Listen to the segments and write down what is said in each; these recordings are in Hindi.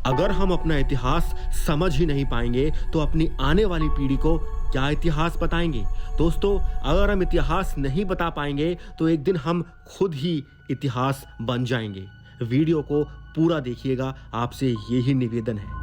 अगर हम अपना इतिहास समझ ही नहीं पाएंगे तो अपनी आने वाली पीढ़ी को क्या इतिहास बताएंगे। दोस्तों, अगर हम इतिहास नहीं बता पाएंगे तो एक दिन हम खुद ही इतिहास बन जाएंगे। वीडियो को पूरा देखिएगा, आपसे यही निवेदन है।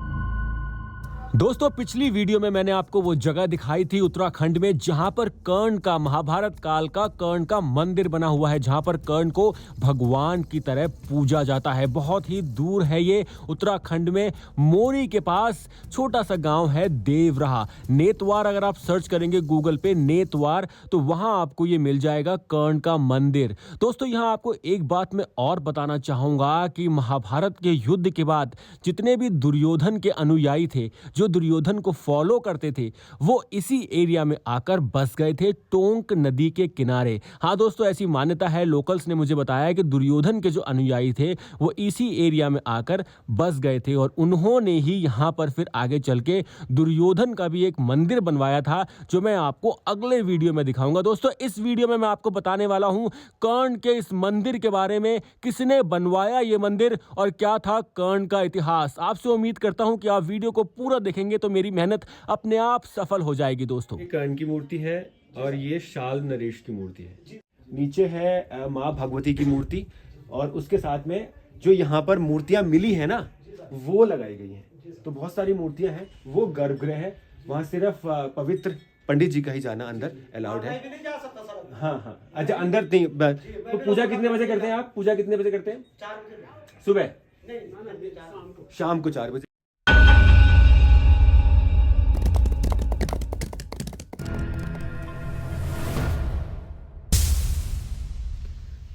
दोस्तों, पिछली वीडियो में मैंने आपको वो जगह दिखाई थी उत्तराखंड में जहां पर कर्ण का, महाभारत काल का कर्ण का मंदिर बना हुआ है, जहां पर कर्ण को भगवान की तरह पूजा जाता है। बहुत ही दूर है ये, उत्तराखंड में मोरी के पास छोटा सा गांव है देवराहा। नेतवार अगर आप सर्च करेंगे गूगल पे नेतवार, तो वहां आपको ये मिल जाएगा कर्ण का मंदिर। दोस्तों, यहां आपको एक बात मैं और बताना चाहूंगा कि महाभारत के युद्ध के बाद जितने भी दुर्योधन के अनुयायी थे, जो दुर्योधन को फॉलो करते थे, वो इसी एरिया में आकर बस गए थे, टोंक नदी के किनारे। हाँ दोस्तों, ऐसी मान्यता है, लोकल्स ने मुझे बताया कि दुर्योधन के जो अनुयायी थे वो इसी एरिया में आकर बस गए थे और उन्होंने ही यहाँ पर फिर आगे चल के दुर्योधन का भी एक मंदिर बनवाया था, जो मैं आपको अगले वीडियो में दिखाऊंगा। दोस्तों, इस वीडियो में मैं आपको बताने वाला हूँ कर्ण के इस मंदिर के बारे में, किसने बनवाया ये मंदिर और क्या था कर्ण का इतिहास। आपसे उम्मीद करता हूँ कि आप वीडियो को पूरा देखेंगे तो मेरी मेहनत अपने आप सफल हो जाएगी। दोस्तों, ये कर्ण की मूर्ति है और ये शाल नरेश की मूर्ति है। नीचे है माँ भगवती की मूर्ति और उसके साथ में जो यहाँ पर मूर्तियां मिली है ना, वो लगाई गई हैं। तो बहुत सारी मूर्तियां हैं। वो गर्भगृह है, वहाँ सिर्फ पवित्र पंडित जी का ही जाना अंदर अलाउड है। हाँ हाँ, अच्छा अंदर नहीं। तो पूजा कितने बजे करते हैं आप? पूजा कितने बजे करते हैं? 4 बजे सुबह, शाम को 4 बजे।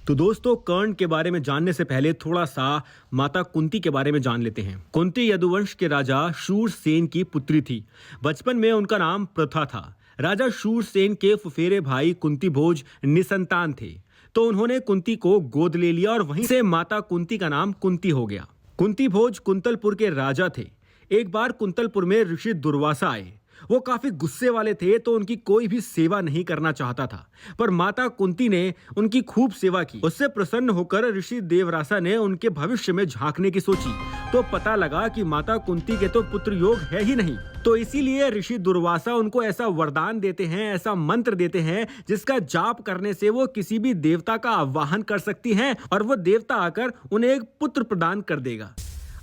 तो दोस्तों, कर्ण के बारे में जानने से पहले थोड़ा सा माता कुंती के बारे में जान लेते हैं। कुंती यदुवंश के राजा शूरसेन की पुत्री थी। बचपन में उनका नाम प्रथा था। राजा शूरसेन के फुफेरे भाई कुंती भोज निसंतान थे, तो उन्होंने कुंती को गोद ले लिया और वहीं से माता कुंती का नाम कुंती हो गया। कुंती भोज कुंतलपुर के राजा थे। एक बार कुंतलपुर में ऋषि दुर्वासा आए। वो काफी गुस्से वाले थे, तो उनकी कोई भी सेवा नहीं करना चाहता था, पर माता कुंती ने उनकी खूब सेवा की। उससे प्रसन्न होकर ऋषि देवरासा ने उनके भविष्य में झांकने की सोची, तो पता लगा कि माता कुंती के तो पुत्र योग है ही नहीं। तो इसीलिए ऋषि दुर्वासा उनको ऐसा वरदान देते हैं, ऐसा मंत्र देते हैं, जिसका जाप करने से वो किसी भी देवता का आवाहन कर सकती हैं और वो देवता आकर उन्हें एक पुत्र प्रदान कर देगा।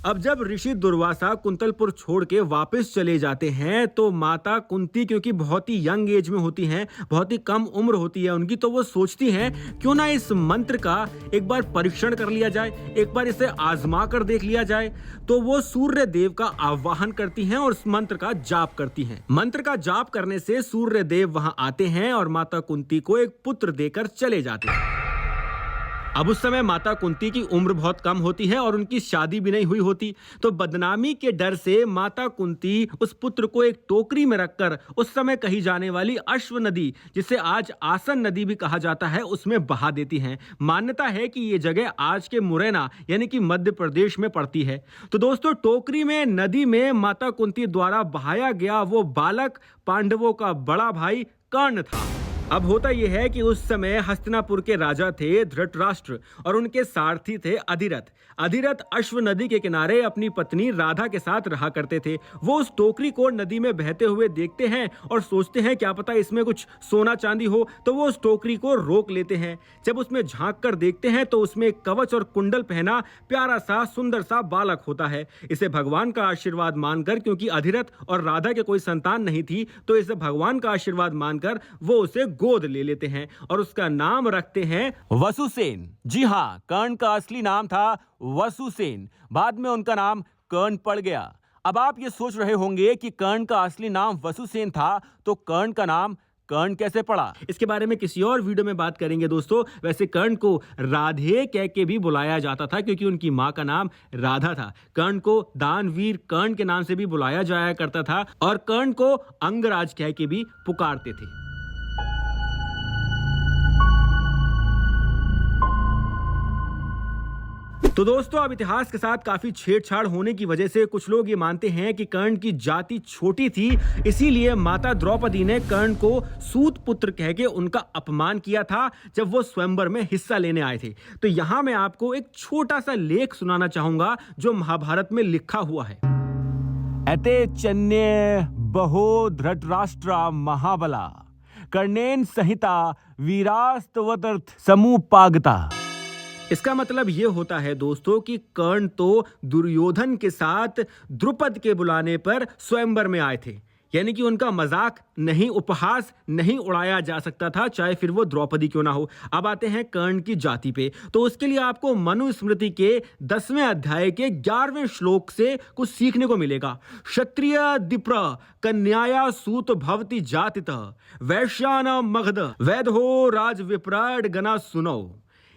अब जब ऋषि दुर्वासा कुंतलपुर छोड़ के वापस चले जाते हैं, तो माता कुंती, क्योंकि बहुत ही यंग एज में होती हैं, बहुत ही कम उम्र होती है उनकी, तो वो सोचती हैं क्यों ना इस मंत्र का एक बार परीक्षण कर लिया जाए, एक बार इसे आजमा कर देख लिया जाए। तो वो सूर्य देव का आवाहन करती हैं और उस मंत्र का जाप करती हैं। मंत्र का जाप करने से सूर्य देव वहां आते हैं और माता कुंती को एक पुत्र देकर चले जाते हैं। अब उस समय माता कुंती की उम्र बहुत कम होती है और उनकी शादी भी नहीं हुई होती, तो बदनामी के डर से माता कुंती उस पुत्र को एक टोकरी में रखकर उस समय कही जाने वाली अश्व नदी, जिसे आज आसन नदी भी कहा जाता है, उसमें बहा देती हैं। मान्यता है कि ये जगह आज के मुरैना यानी कि मध्य प्रदेश में पड़ती है। तो दोस्तों, टोकरी में नदी में माता कुंती द्वारा बहाया गया वो बालक पांडवों का बड़ा भाई कर्ण था। अब होता यह है कि उस समय हस्तिनापुर के राजा थे धृतराष्ट्र और उनके सारथी थे अधिरथ। अधिरथ अश्व नदी के किनारे अपनी पत्नी राधा के साथ रहा करते थे। वो उस टोकरी को नदी में बहते हुए देखते हैं और सोचते हैं क्या पता इसमें कुछ सोना चांदी हो, तो वो उस टोकरी को रोक लेते हैं। जब उसमें झांक कर देखते हैं तो उसमें कवच और कुंडल पहना प्यारा सा सुंदर सा बालक होता है। इसे भगवान का आशीर्वाद मानकर, क्योंकि अधिरथ और राधा के कोई संतान नहीं थी, तो इसे भगवान का आशीर्वाद मानकर वो उसे गोद ले लेते हैं और उसका नाम रखते हैं वसुसेन। जी हाँ, कर्ण का असली नाम था वसुसेन। बाद में उनका नाम कर्ण पड़ गया। अब आप ये सोच रहे होंगे कि कर्ण का असली नाम वसुसेन था, तो कर्ण का नाम कर्ण कैसे पड़ा? इसके बारे में किसी और वीडियो में बात करेंगे दोस्तों। वैसे कर्ण को राधे कह के भी बुलाया जाता था, क्योंकि उनकी मां का नाम राधा था। कर्ण को दानवीर कर्ण के नाम से भी बुलाया जाया करता था और कर्ण को अंगराज कह के भी पुकारते थे। तो दोस्तों अब इतिहास के साथ काफी छेड़छाड़ होने की वजह से कुछ लोग ये मानते हैं कि कर्ण की जाति छोटी थी, इसीलिए माता द्रौपदी ने कर्ण को सूत पुत्र कह के उनका अपमान किया था जब वो स्वयंवर में हिस्सा लेने आए थे। तो यहां मैं आपको एक छोटा सा लेख सुनाना चाहूंगा जो महाभारत में लिखा हुआ है। एते चन्य बहो धृतराष्ट्रा महाबला कर्णेन संहिता वीरास्तवतर्थ समुपागता। इसका मतलब ये होता है दोस्तों कि कर्ण तो दुर्योधन के साथ द्रुपद के बुलाने पर स्वयंवर में आए थे, यानी कि उनका मजाक नहीं, उपहास नहीं उड़ाया जा सकता था, चाहे फिर वो द्रौपदी क्यों ना हो। अब आते हैं कर्ण की जाति पे। तो उसके लिए आपको मनुस्मृति के 10वें अध्याय के 11वें श्लोक से कुछ सीखने को मिलेगा। क्षत्रिय दिप्र कन्याया सूत भवति जातितः वैश्याना मगध वैदहो राज विप्राड गना सुनो।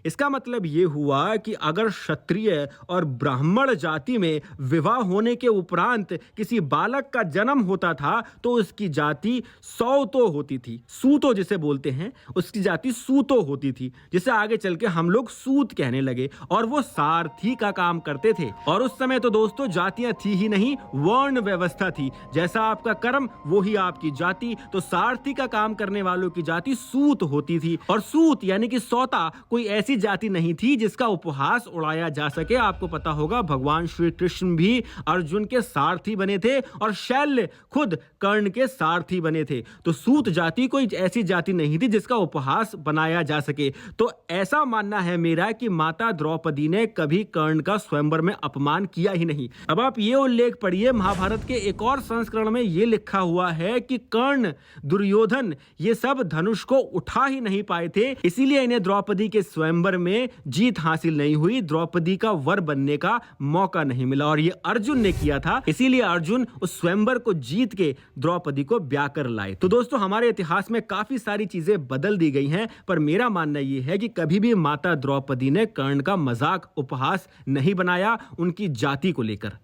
इसका मतलब ये हुआ कि अगर क्षत्रिय और ब्राह्मण जाति में विवाह होने के उपरांत किसी बालक का जन्म होता था तो उसकी जाति सौतो होती थी, सूतो जिसे बोलते हैं, उसकी जाति सूतो होती थी, जिसे आगे चल के हम लोग सूत कहने लगे, और वो सारथी का काम करते थे। और उस समय तो दोस्तों जातियां थी ही नहीं, वर्ण व्यवस्था थी, जैसा आपका कर्म वो ही आपकी जाति। तो सारथी का काम करने वालों की जाति सूत होती थी, और सूत यानी कि सौता कोई ऐसी जाति नहीं थी जिसका उपहास उड़ाया जा सके। आपको पता होगा भगवान श्री कृष्ण भी अर्जुन के सारथी बने थे और शैल्य खुद कर्ण के सारथी बने थे। तो सूत जाति कोई ऐसी जाति नहीं थी जिसका उपहास बनाया जा सके। तो ऐसा मानना है मेरा कि माता द्रौपदी ने कभी कर्ण का स्वयंवर में अपमान किया ही नहीं। अब आप ये उल्लेख पढ़िए, महाभारत के एक और संस्करण में यह लिखा हुआ है कि कर्ण, दुर्योधन ये सब धनुष को उठा ही नहीं पाए थे, इसीलिए इन्हें द्रौपदी के स्वयंवर में जीत हासिल नहीं हुई, द्रौपदी का वर बनने का मौका नहीं मिला, और ये अर्जुन ने किया था, इसीलिए अर्जुन उस स्वयंवर को जीत के द्रौपदी को ब्याह कर लाए। तो दोस्तों हमारे इतिहास में काफी सारी चीजें बदल दी गई हैं, पर मेरा मानना यह है कि कभी भी माता द्रौपदी ने कर्ण का मजाक उपहास नहीं बनाया उनकी जाति को लेकर।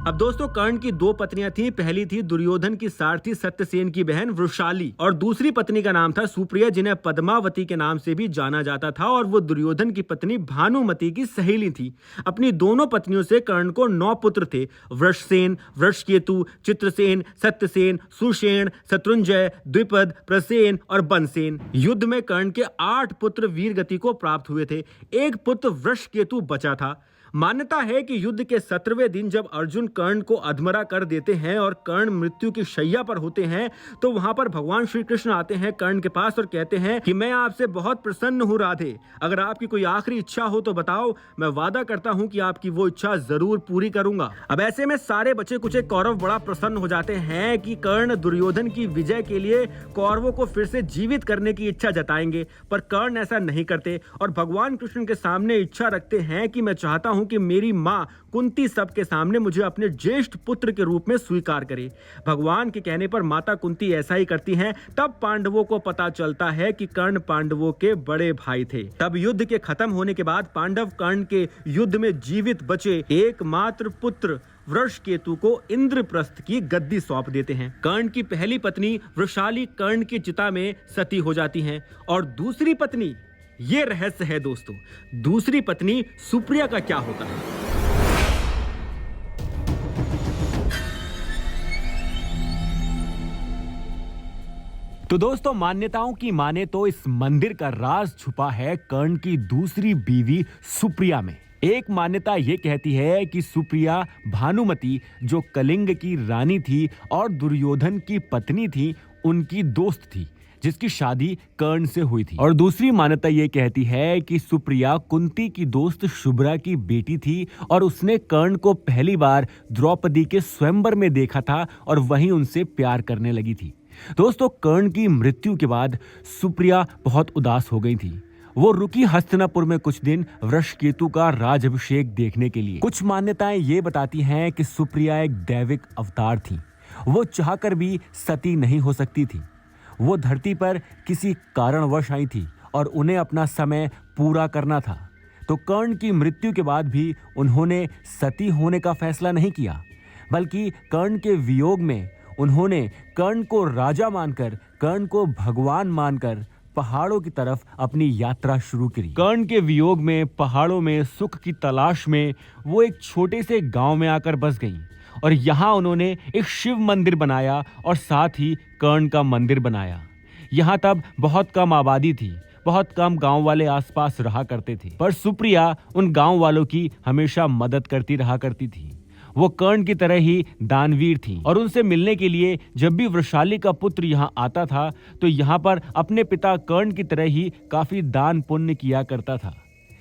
अब दोस्तों कर्ण की दो पत्नियां थीं। पहली थी दुर्योधन की सारथी सत्यसेन की बहन वृषाली, और दूसरी पत्नी का नाम था सुप्रिया, जिन्हें पद्मावती के नाम से भी जाना जाता था, और वो दुर्योधन की पत्नी भानुमति की सहेली थी। अपनी दोनों पत्नियों से कर्ण को 9 पुत्र थे। वृषसेन, वृषकेतु, चित्रसेन, सत्यसेन, सुषेण, शत्रुंजय, द्विपद, प्रसेन और बनसेन। युद्ध में कर्ण के 8 पुत्र वीरगति को प्राप्त हुए थे। एक पुत्र वृषकेतु बचा था। मान्यता है कि युद्ध के 17वें दिन जब अर्जुन कर्ण को अधमरा कर देते हैं और कर्ण मृत्यु की शैया पर होते हैं, तो वहां पर भगवान श्री कृष्ण आते हैं कर्ण के पास और कहते हैं कि मैं आपसे बहुत प्रसन्न हूं राधे, अगर आपकी कोई आखिरी इच्छा हो तो बताओ, मैं वादा करता हूं कि आपकी वो इच्छा जरूर पूरी करूंगा। अब ऐसे में सारे बचे कुचे कौरव बड़ा प्रसन्न हो जाते हैं कि कर्ण दुर्योधन की विजय के लिए कौरवों को फिर से जीवित करने की इच्छा जताएंगे, पर कर्ण ऐसा नहीं करते और भगवान कृष्ण के सामने इच्छा रखते हैं कि मैं चाहता हूं कि मेरी मां कुंती सबके सामने मुझे अपने ज्येष्ठ पुत्र के रूप में स्वीकार करे। भगवान के कहने पर माता कुंती ऐसा ही करती हैं। तब पांडवों को पता चलता है कि कर्ण पांडवों के बड़े भाई थे। तब युद्ध के खत्म होने के बाद पांडव कर्ण के युद्ध में जीवित बचे एकमात्र पुत्र वृषकेतु को इंद्रप्रस्थ की गद्दी सौंप देते हैं। कर्ण की पहली पत्नी वृषाली कर्ण की चिता में सती हो जाती हैं, और दूसरी पत्नी, ये रहस्य है दोस्तों, दूसरी पत्नी सुप्रिया का क्या होता है। तो दोस्तों मान्यताओं की माने तो इस मंदिर का राज छुपा है कर्ण की दूसरी बीवी सुप्रिया में। एक मान्यता यह कहती है कि सुप्रिया भानुमति, जो कलिंग की रानी थी और दुर्योधन की पत्नी थी, उनकी दोस्त थी, जिसकी शादी कर्ण से हुई थी। और दूसरी मान्यता यह कहती है कि सुप्रिया कुंती की दोस्त शुभ्रा की बेटी थी और उसने कर्ण को पहली बार द्रौपदी के स्वयंवर में देखा था और वहीं उनसे प्यार करने लगी थी। दोस्तों कर्ण की मृत्यु के बाद सुप्रिया बहुत उदास हो गई थी। वो रुकी हस्तिनापुर में कुछ दिन वृषकेतु का राजाभिषेक देखने के लिए। कुछ मान्यताएं ये बताती हैं कि सुप्रिया एक दैविक अवतार थी। वो चाहकर भी सती नहीं हो सकती थी। वो धरती पर किसी कारणवश आई थी और उन्हें अपना समय पूरा करना था। तो कर्ण की मृत्यु के बाद भी उन्होंने सती होने का फैसला नहीं किया, बल्कि कर्ण के वियोग में उन्होंने कर्ण को राजा मानकर कर्ण को भगवान मानकर पहाड़ों की तरफ अपनी यात्रा शुरू करी। कर्ण के वियोग में पहाड़ों में सुख की तलाश में वो एक छोटे से गांव में आकर बस गईं और यहाँ उन्होंने एक शिव मंदिर बनाया और साथ ही कर्ण का मंदिर बनाया। यहाँ तब बहुत कम आबादी थी, बहुत कम गांव वाले आसपास रहा करते थे, पर सुप्रिया उन गांव वालों की हमेशा मदद करती रहा करती थी। वो कर्ण की तरह ही दानवीर थी और उनसे मिलने के लिए जब भी वृषाली का पुत्र यहाँ आता था तो यहाँ पर अपने पिता कर्ण की तरह ही काफी दान पुण्य किया करता था।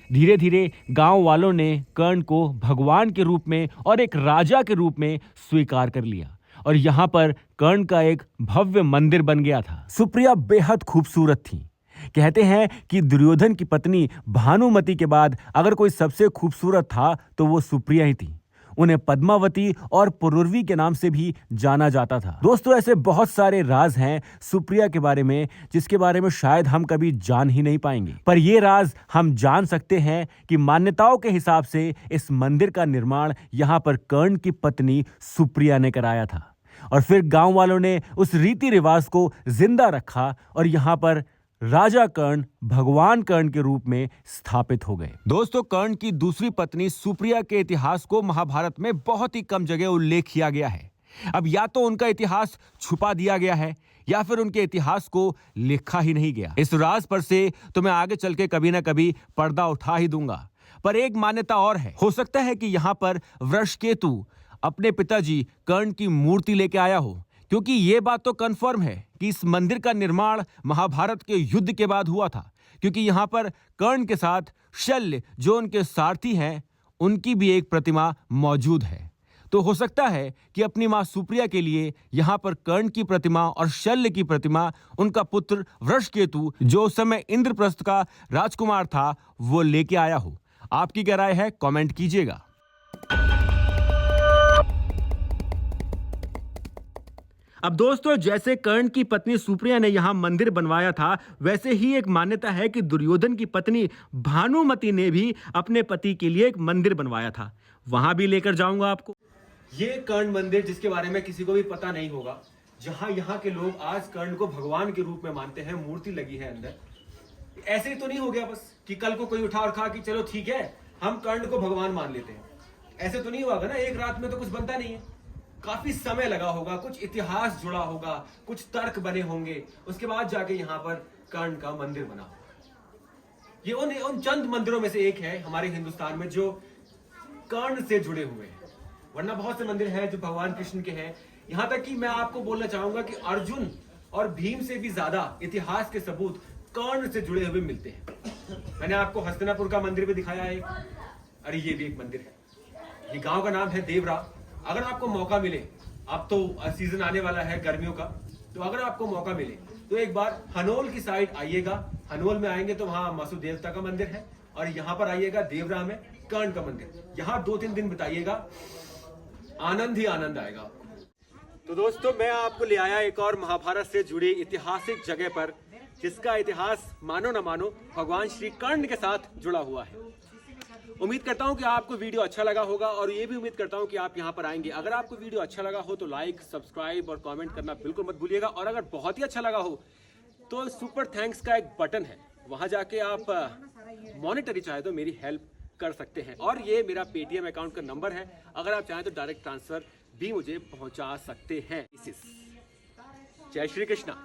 धीरे धीरे गांव वालों ने कर्ण को भगवान के रूप में और एक राजा के रूप में स्वीकार कर लिया और यहाँ पर कर्ण का एक भव्य मंदिर बन गया था। सुप्रिया बेहद खूबसूरत थी। कहते हैं कि दुर्योधन की पत्नी भानुमति के बाद अगर कोई सबसे खूबसूरत था तो वो सुप्रिया ही थी। उन्हें पद्मावती और पुरुरवी के नाम से भी जाना जाता था। दोस्तों, ऐसे बहुत सारे राज हैं सुप्रिया के बारे में जिसके बारे में शायद हम कभी जान ही नहीं पाएंगे, पर ये राज हम जान सकते हैं कि मान्यताओं के हिसाब से इस मंदिर का निर्माण यहाँ पर कर्ण की पत्नी सुप्रिया ने कराया था और फिर गांव वालों ने उस रीति रिवाज को जिंदा रखा और यहाँ पर राजा कर्ण भगवान कर्ण के रूप में स्थापित हो गए। दोस्तों, कर्ण की दूसरी पत्नी सुप्रिया के इतिहास को महाभारत में बहुत ही कम जगह उल्लेख किया गया है। अब या तो उनका इतिहास छुपा दिया गया है या फिर उनके इतिहास को लिखा ही नहीं गया। इस राज पर से तो मैं आगे चल के कभी ना कभी पर्दा उठा ही दूंगा। पर एक मान्यता और है, हो सकता है कि यहाँ पर वृषकेतु अपने पिताजी कर्ण की मूर्ति लेके आया हो, क्योंकि ये बात तो कंफर्म है कि इस मंदिर का निर्माण महाभारत के युद्ध के बाद हुआ था, क्योंकि यहाँ पर कर्ण के साथ शल्य जो उनके सारथी हैं उनकी भी एक प्रतिमा मौजूद है। तो हो सकता है कि अपनी मां सुप्रिया के लिए यहाँ पर कर्ण की प्रतिमा और शल्य की प्रतिमा उनका पुत्र वृषकेतु जो उस समय इंद्रप्रस्थ का राजकुमार था वो लेके आया हो। आपकी क्या राय है, कमेंट कीजिएगा। अब दोस्तों, जैसे कर्ण की पत्नी सुप्रिया ने यहां मंदिर बनवाया था, वैसे ही एक मान्यता है कि दुर्योधन की पत्नी भानुमति ने भी अपने पति के लिए एक मंदिर बनवाया था। वहां भी लेकर जाऊंगा आपको। ये कर्ण मंदिर जिसके बारे में किसी को भी पता नहीं होगा, जहां यहाँ के लोग आज कर्ण को भगवान के रूप में मानते हैं, मूर्ति लगी है अंदर। ऐसे ही तो नहीं हो गया बस कि कल को कोई उठा और कहा कि चलो ठीक है हम कर्ण को भगवान मान लेते हैं। ऐसे तो नहीं हुआ ना, एक रात में तो कुछ बनता नहीं है। काफी समय लगा होगा, कुछ इतिहास जुड़ा होगा, कुछ तर्क बने होंगे, उसके बाद जाके यहाँ पर कर्ण का मंदिर बना होगा। ये उन चंद मंदिरों में से एक है हमारे हिंदुस्तान में जो कर्ण से जुड़े हुए हैं, वरना बहुत से मंदिर हैं जो भगवान कृष्ण के हैं। यहां तक कि मैं आपको बोलना चाहूंगा कि अर्जुन और भीम से भी ज्यादा इतिहास के सबूत कर्ण से जुड़े हुए मिलते हैं। मैंने आपको हस्तिनापुर का मंदिर भी दिखाया है, अरे ये भी एक मंदिर है। ये गांव का नाम है देवरा। अगर आपको मौका मिले, अब तो सीजन आने वाला है गर्मियों का, तो अगर आपको मौका मिले तो एक बार हनोल की साइड आइएगा। हनोल में आएंगे तो वहां मसु देवता का मंदिर है और यहाँ पर आइएगा देवरा में कर्ण का मंदिर। यहाँ 2-3 दिन बिताइएगा, आनंद ही आनंद आएगा। तो दोस्तों, मैं आपको ले आया एक और महाभारत से जुड़ी ऐतिहासिक जगह पर, जिसका इतिहास मानो ना मानो भगवान श्री कर्ण के साथ जुड़ा हुआ है। उम्मीद करता हूं कि आपको वीडियो अच्छा लगा होगा और ये भी उम्मीद करता हूं कि आप यहां पर आएंगे। अगर आपको वीडियो अच्छा लगा हो तो लाइक, सब्सक्राइब और कमेंट करना बिल्कुल मत भूलिएगा। और अगर बहुत ही अच्छा लगा हो तो सुपर थैंक्स का एक बटन है, वहां जाके आप मॉनेटरी चाहे तो मेरी हेल्प कर सकते हैं। और ये मेरा पेटीएम अकाउंट का नंबर है, अगर आप चाहें तो डायरेक्ट ट्रांसफर भी मुझे पहुंचा सकते हैं। जय श्री कृष्णा।